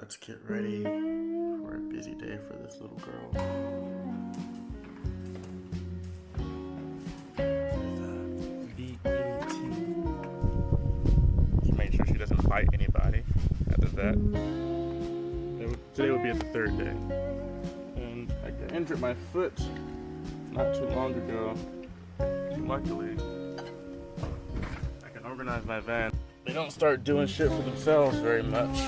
Let's get ready for a busy day for this little girl. She made sure she doesn't bite anybody at the vet. Today would be the third day. And I injured my foot not too long ago. Luckily, I can organize my van. They don't start doing shit for themselves very much.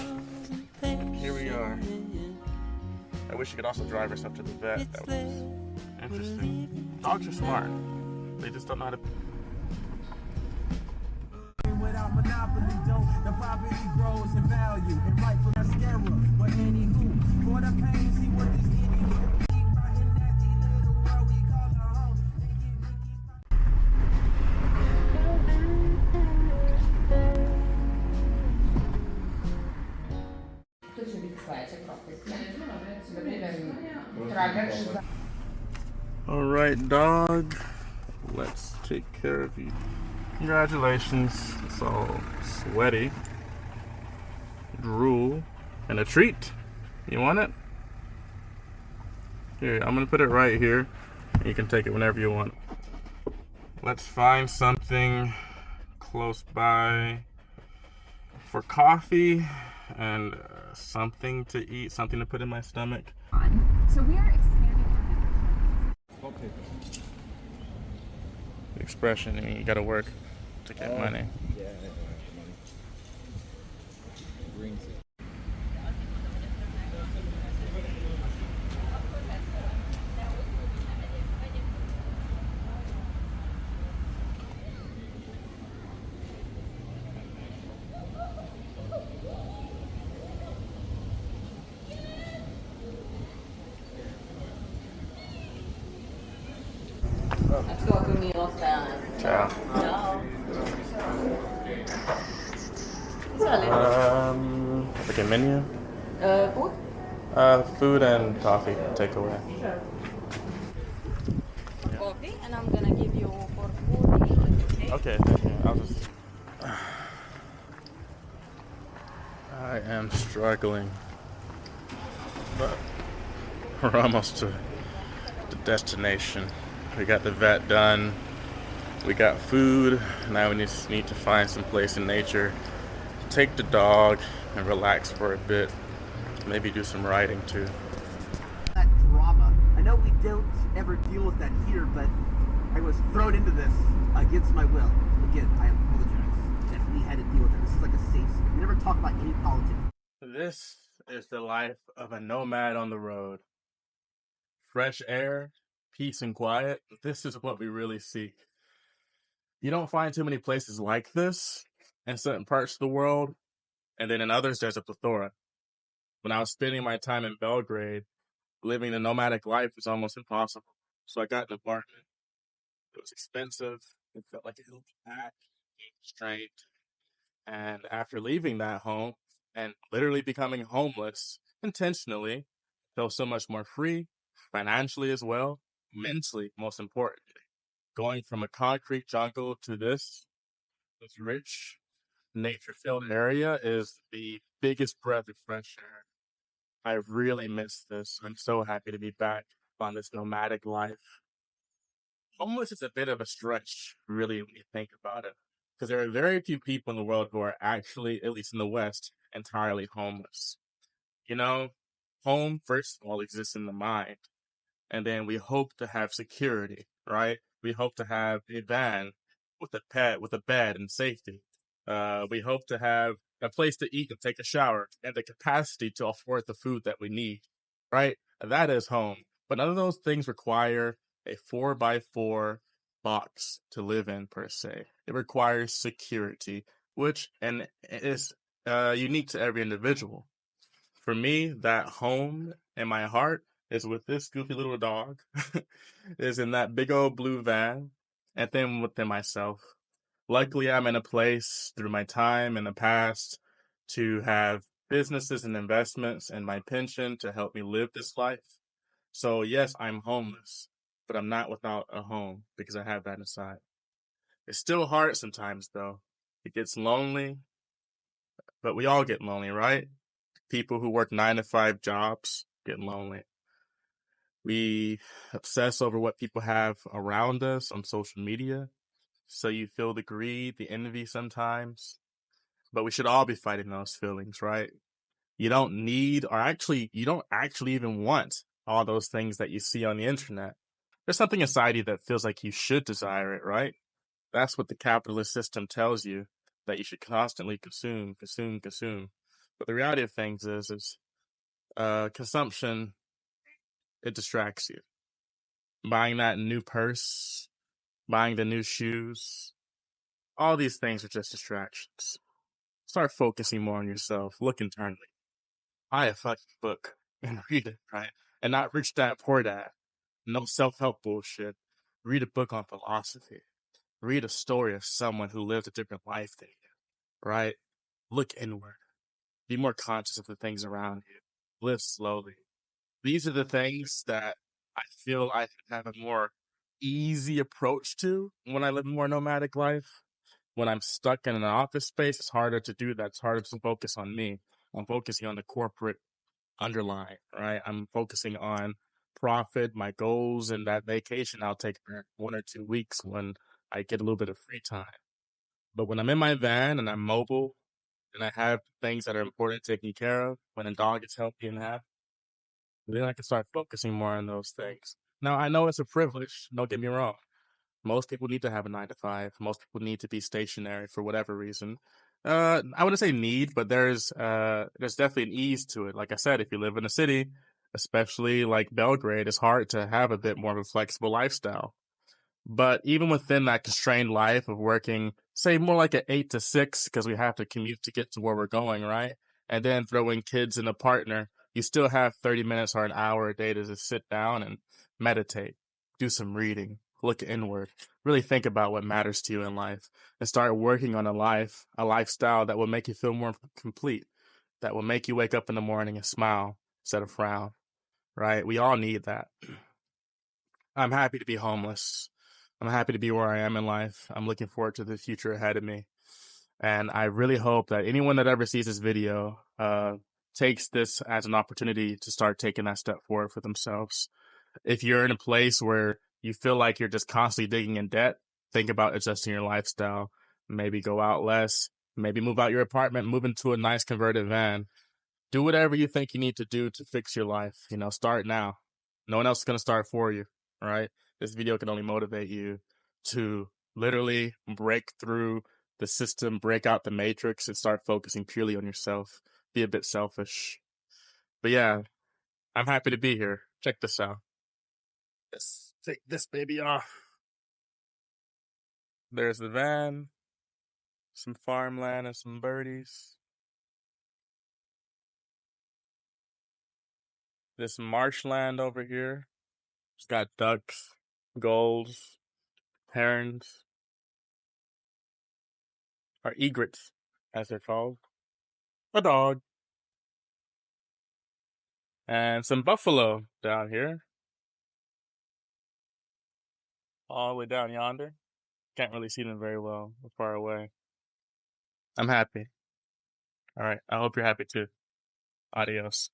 Here we are. I wish you could also drive herself to the vet. That was interesting. Dogs are smart. They just don't know how to. Without monopoly, the property grows in value and right for mascara. But anywho, for the pain, see what this idiot right in that little world we call a home. All right, dog. Let's take care of you. Congratulations. It's all sweaty. Drool. And a treat. You want it? Here, I'm gonna put it right here. And you can take it whenever you want. Let's find something close by for coffee and something to eat, something to put in my stomach. So we are expanding our Expression, I mean, you gotta work to get money. Yeah, money. Green tea. Ciao. Like a menu? Food? Food and coffee takeaway. Coffee, and I'm gonna give you for 40. Okay, thank you. I'll just. I am struggling, but we're almost to the destination. We got the vet done. We got food. Now we just need to find some place in nature, take the dog, and relax for a bit. Maybe do some riding too. That drama. I know we don't ever deal with that here, but I was thrown into this against my will. Again, I apologize that we had to deal with it. This is like a safe space. We never talk about any politics. This is the life of a nomad on the road. Fresh air, peace and quiet. This is what we really seek. You don't find too many places like this in certain parts of the world, and then in others there's a plethora. When I was spending my time in Belgrade, living the nomadic life was almost impossible. So I got an apartment. It was expensive. It felt like a huge pack, strained. And after leaving that home and literally becoming homeless intentionally, felt so much more free, financially as well, mentally, most importantly. Going from a concrete jungle to this rich, nature-filled area is the biggest breath of fresh air. I really miss this. I'm so happy to be back on this nomadic life. Homeless is a bit of a stretch, really, when you think about it, because there are very few people in the world who are actually, at least in the West, entirely homeless. You know, home, first of all, exists in the mind, and then we hope to have security, right? We hope to have a van with a pet, with a bed and safety. We hope to have a place to eat and take a shower and the capacity to afford the food that we need, right? That is home. But none of those things require a 4x4 box to live in, per se. It requires security, which and is unique to every individual. For me, that home in my heart is with this goofy little dog, is in that big old blue van, and then within myself. Luckily, I'm in a place through my time in the past to have businesses and investments and my pension to help me live this life. So yes, I'm homeless, but I'm not without a home because I have that inside. It's still hard sometimes though. It gets lonely, but we all get lonely, right? People who work 9-to-5 jobs get lonely. We obsess over what people have around us on social media. So you feel the greed, the envy sometimes. But we should all be fighting those feelings, right? You don't need, or actually, you don't actually even want all those things that you see on the internet. There's something inside you that feels like you should desire it, right? That's what the capitalist system tells you, that you should constantly consume, consume, consume. But the reality of things is consumption, it distracts you. Buying that new purse, buying the new shoes, all these things are just distractions. Start focusing more on yourself. Look internally. Buy a fucking book and read it, right? And not Rich Dad Poor Dad. No self-help bullshit. Read a book on philosophy. Read a story of someone who lived a different life than you, right? Look inward. Be more conscious of the things around you. Live slowly. These are the things that I feel I have a more easy approach to when I live a more nomadic life. When I'm stuck in an office space, it's harder to do that. It's harder to focus on me. I'm focusing on the corporate underlying, right? I'm focusing on profit, my goals, and that vacation I'll take for 1 or 2 weeks when I get a little bit of free time. But when I'm in my van and I'm mobile and I have things that are important taken care of, when a dog is healthy and happy, then I can start focusing more on those things. Now, I know it's a privilege. Don't get me wrong. Most people need to have a 9 to 5. Most people need to be stationary for whatever reason. I wouldn't say need, but there's definitely an ease to it. Like I said, if you live in a city, especially like Belgrade, it's hard to have a bit more of a flexible lifestyle. But even within that constrained life of working, say more like an 8 to 6, because we have to commute to get to where we're going, right? And then throw in kids and a partner, you still have 30 minutes or an hour a day to just sit down and meditate, do some reading, look inward, really think about what matters to you in life, and start working on a lifestyle that will make you feel more complete, that will make you wake up in the morning and smile instead of frown, right? We all need that. I'm happy to be homeless. I'm happy to be where I am in life. I'm looking forward to the future ahead of me. And I really hope that anyone that ever sees this video takes this as an opportunity to start taking that step forward for themselves. If you're in a place where you feel like you're just constantly digging in debt, think about adjusting your lifestyle. Maybe go out less. Maybe move out your apartment, move into a nice converted van. Do whatever you think you need to do to fix your life. Start now. No one else is going to start for you, right? This video can only motivate you to literally break through the system, break out the matrix, and start focusing purely on yourself. Be a bit selfish. But yeah, I'm happy to be here. Check this out. Let's take this baby off. There's the van, some farmland, and some birdies. This marshland over here. It's got ducks, gulls, herons, or egrets, as they're called. A dog. And some buffalo down here. All the way down yonder. Can't really see them very well. They're far away. I'm happy. All right. I hope you're happy too. Adios.